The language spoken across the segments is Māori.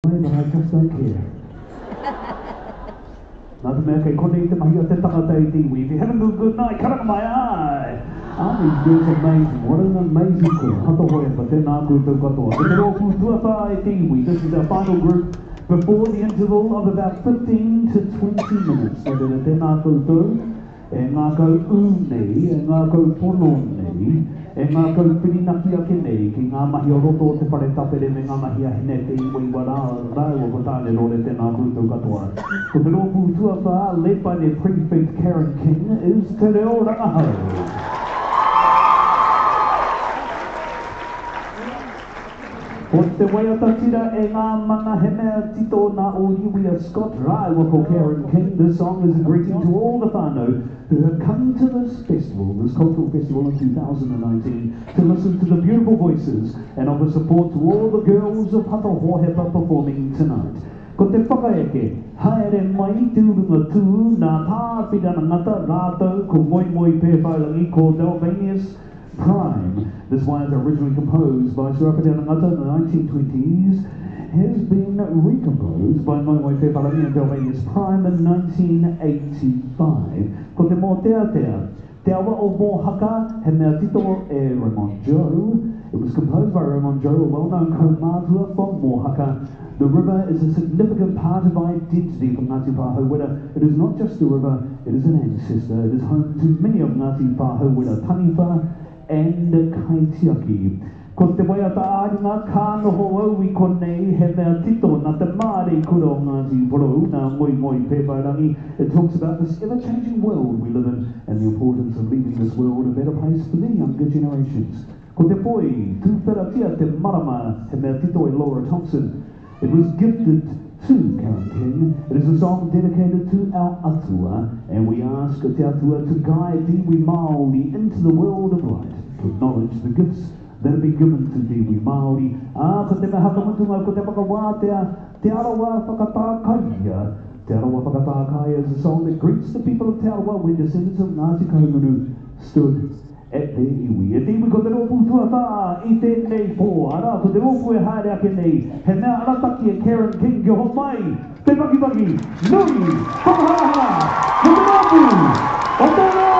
But I just don't care. Nā te mea kei kone I te mahi o te tangata I tiwi. If you're having a good night, karaka mai ai. Aren't these girls amazing? What an amazing crew. Hato hoi pa tēnā koutou katoa. Te reo kūtuapa I tiwi. This is our final group before the interval of about 15 to 20 minutes. So tēnā koutou. E ngā kau nei, e ngā kau pono nei, e ngā kau whirinaki ake nei, ki ngā mahi o roto o te whare tapere me ngā mahi a hene te iwa iwa rāua ko tāne rore tēnā koutou katoa. Ko te rōpū tuawha, led by their prefect Karen King, is Te Reo Rangahau. O te waiata tira e ngā mana he mea tito nā o Iwia Scott Rāua ko Karen King. This song is a greeting to all the whānau who have come to this festival, this cultural festival in 2019, to listen to the beautiful voices and offer support to all the girls of Hatahohepa performing tonight. Ko te whakaeke, haere mai tūrunga tū, nā tāpirana ngata rātou ko moi moi pēwhailangi ko Delphanius Prime. This one is originally composed by Sir Apatana Ngata in the 1920s, has been recomposed by Moimoi Whewharangi and Delphanius Prime in 1985. Ko te mō te awa o mō haka, he mea tito e Raymond Joe. It was composed by Raymond Joe, a well-known kaumātua from Mohaka. The river is a significant part of identity for Ngāti Pāhauwera. It is not just a river, it is an ancestor. It is home to many of Ngāti Pāhauwera taniwha and kaitiaki. Ko te waiata āringa ka noho au I konei he mea tito nā te māre kura o Ngāti Porou, nā moi moi pēwhairangi. It talks about this ever-changing world we live in and the importance of leaving this world a better place for the younger generations. Ko te poi, tūwheratia te marama he mea tito e Laura Thompson. It was gifted to Karen King. It is a song dedicated to our atua, and we ask te atua to guide iwi Māori into the world of light, to acknowledge the gifts that have been given to iwi Māori. Ko te mea hakamutunga, ko te whakawātea, te arawa whakatākaia. Te arawa whakatākaia is a song that greets the people of Te Arawa when descendants of Ngāti Kahungunu stood at their iwi. E tiwi ko te rōpū tuawha I tēnei pō. Ara, ko te rōpū e haere ake nei. He mea arataki e Karen King ki ho mai. Te waki, nui, whakahaha, ko te rōpū, o te rōhau.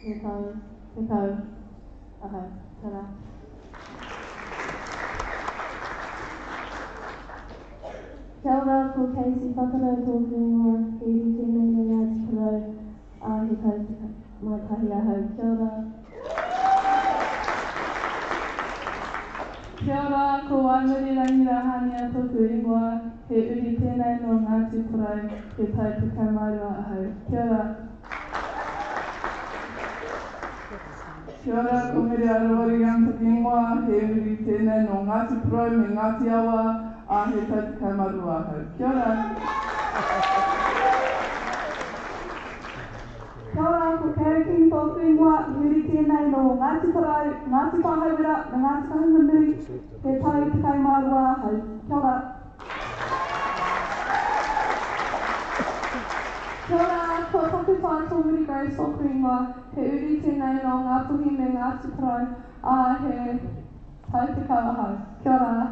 Te kau, aha, tara. Kia ora, ko Casey whakarau tōku ingoa, he iri tēnei me ngā tikarau, he tau mai tahi ahau. Kia ora. Kia ora, ko Waimuri Rangahau tōku ingoa, he iri tēnei no ngā tikarau, he tau tikau maurua ahau. Kia ora. Kia ora, ko Reo Rangahau tōku ingoa, he iri tēnei no ngā tikarau me ngā tiawa, he tau tikau maurua ahau. Kia ora. Kia ora, ko King tōku ingoa, huri tēnei no Ngāti Parau, Ngāti Pāhauira, me Ngāti Kahunga Nui, he tau tikau maurua ahau. Kia ora. Kia ora, ko Taku Whātua Muri Grace tōku ingoa, he uri tēnei no ngā puhi me Ngāti Parau, he tau tikau ahau. Kia ora.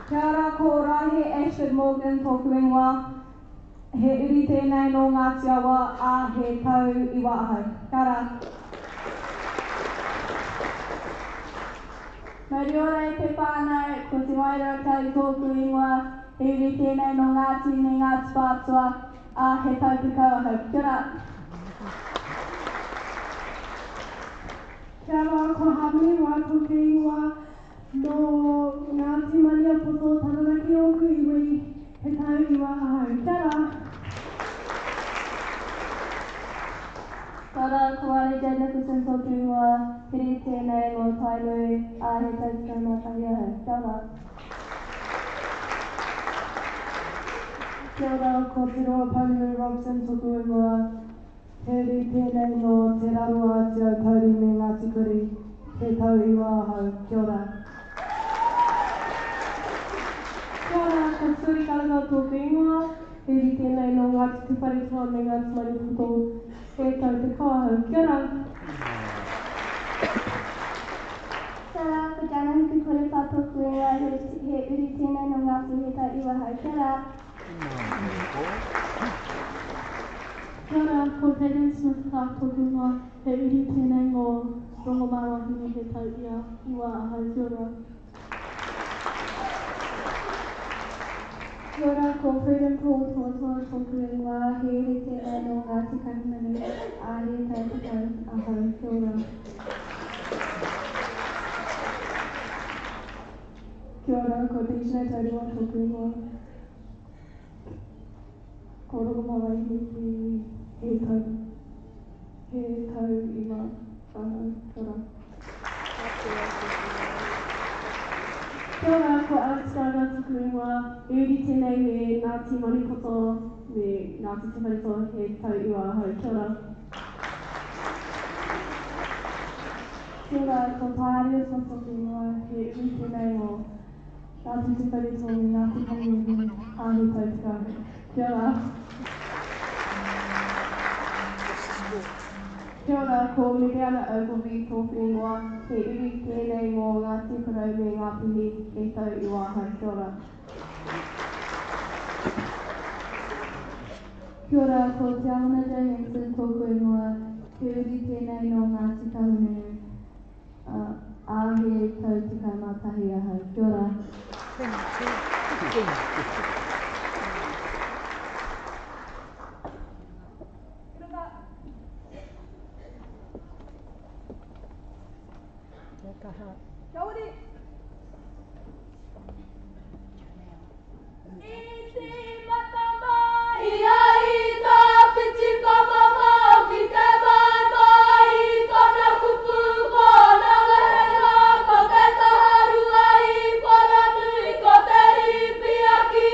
Kia ora, ko Rahe Ashford Morgan tōku ingoa, he iri tēnei no Ngāti Awa, he tau iwa ahau. Kia ora. Mai reo rei te whānau, ko te wairua kai tōku ingoa, he iri tēnei no Ngāti me Ngāti Whātua, he tau tikau ahau. Kia ora. Kia ora, ko Harmony Roa tōku ingoa, no Ngāti Mania Poto Taranaki o Kuiwi, he tau iwa ahau. Kia ora. Kia ora, ko Alexander Nicholson tōku ingoa, he iri tēnei no Tainui, he tau tikau mātahi ahau. Kia ora. Kia ora, ko te roa Pauliu Robson tōku ingoa, he iri tēnei no te rarua te au kauri me Ngāti Kuri, he tau iwa ahau. Kia ora. Kia ora, ko Suri Karanga tōku ingoa, he iri tēnei no Ngāti Tuparetoa me Ngāti Mariputo, he tau tikau ahau. Kia ora. Kia ora, ko Jana Hiku Korewha tōku ingoa, he iri tēnei no ngā puhi he tau iwa ahau. Kia ora. Kia ora, ko Hayden Smith tōku ingoa, he iri tēnei no Rongomarohi he tau iwa ahau. Kia ora. Kia ora, ko Freedom Paul Toatoa tōku ingoa, he iri tēnei no Ngāti Kahunga Nui, he tau tikau ahau. Kia ora. Kia ora, ko Tishnei Taurua tōku ingoa, ko Rongomarohi he tau iwa ahau. Kia ora. Kia ora, ko Alex Garga tōku ingoa, he iri tēnei me Ngāti Maripoto me Ngāti Tuparetoa he tau iwa ahau. Kia ora. Kia ora, ko Tāria tōku ingoa, he iri tēnei o Ngāti Tuparetoa me Ngāti Kahunga Nui, he tau tikau. Kia ora. Kia ora, ko Mireana Ogilvy tōku ingoa, he iri tēnei mō Ngāti Parau me ngā puhi he tau iwa ahau. Kia ora. Kia ora, ko Te Ahana Johansson tōku ingoa, he iri tēnei no Ngāti Kahunga Nui, he tau tikau mātahi ahau. Kia ora. Kia ora. Ko te ripi aki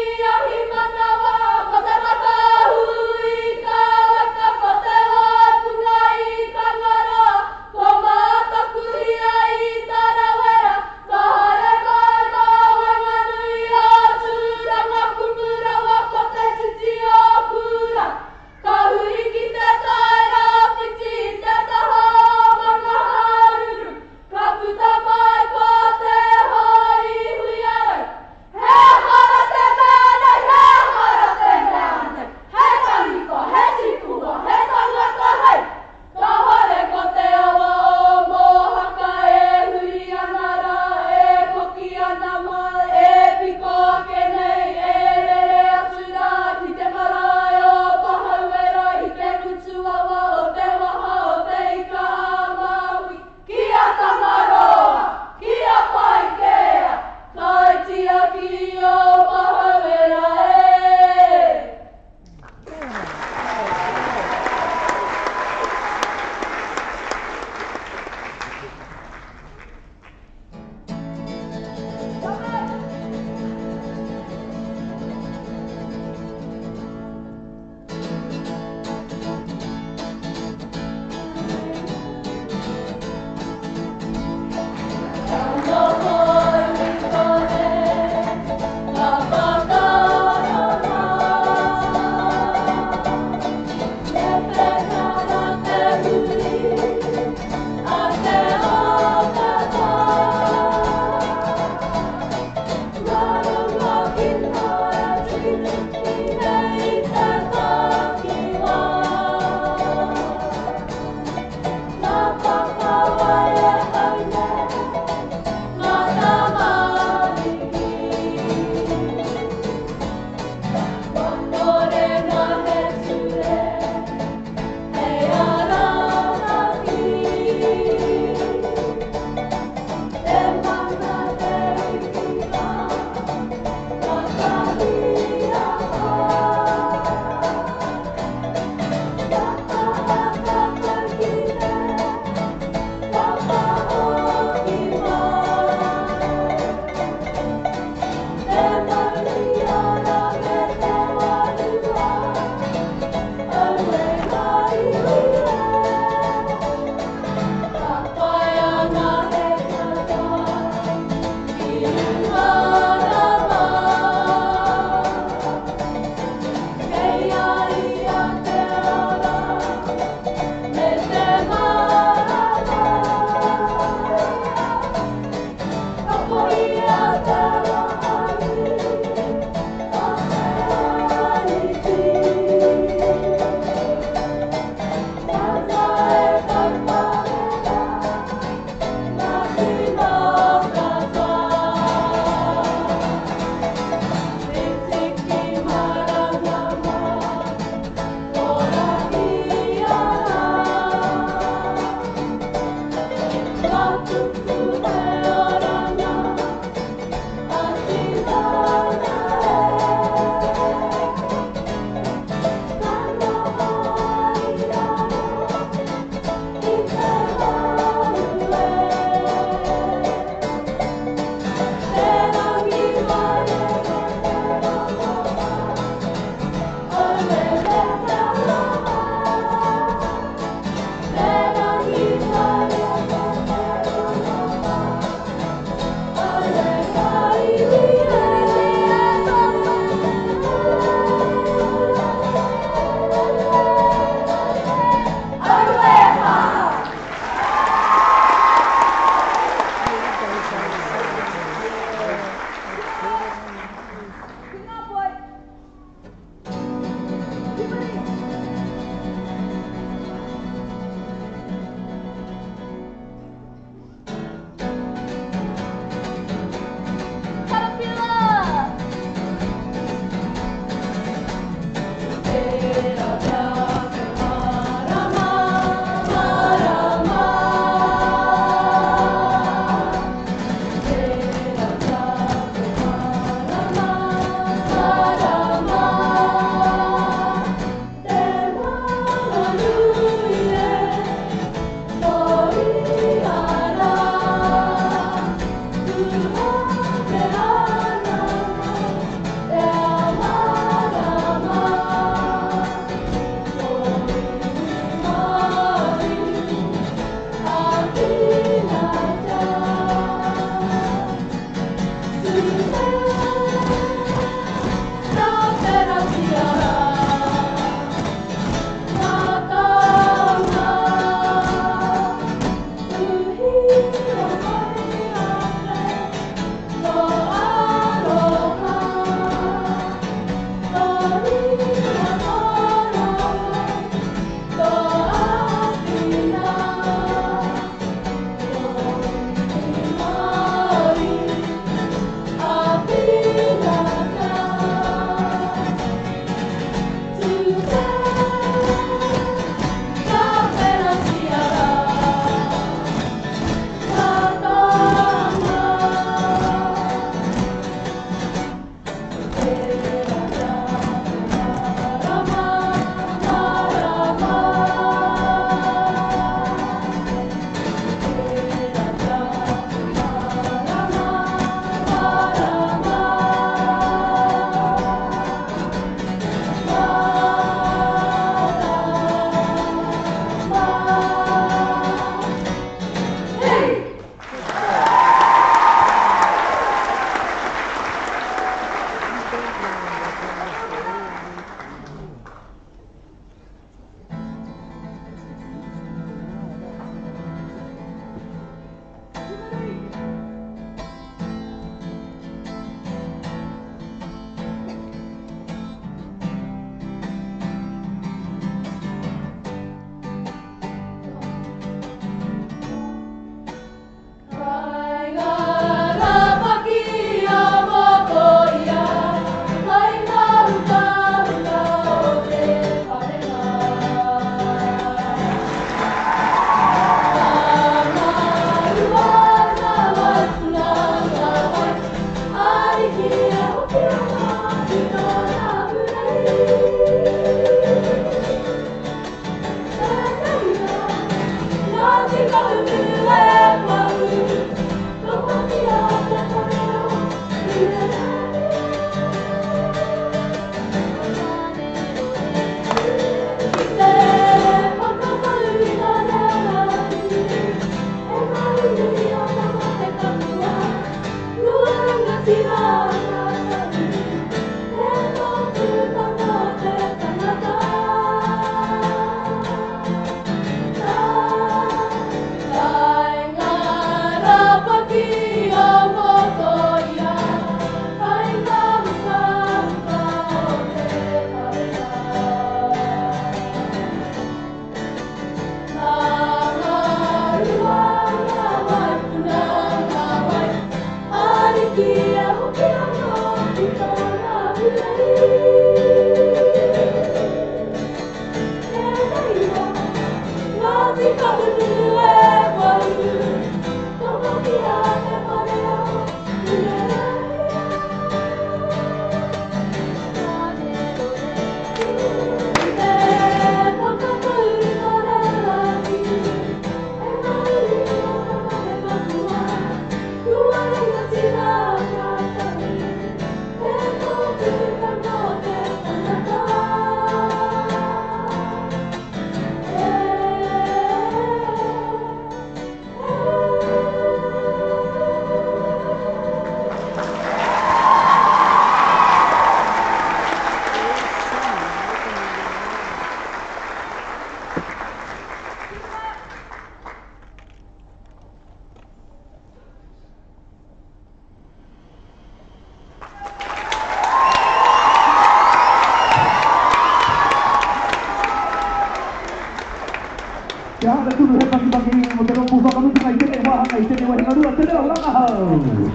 Kia hara tunu he paki mo te ropu whakanutunga I tene wahanga I tene wahinga rua te Reo Rangahau.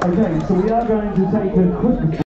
Okay, so we are going to take a quick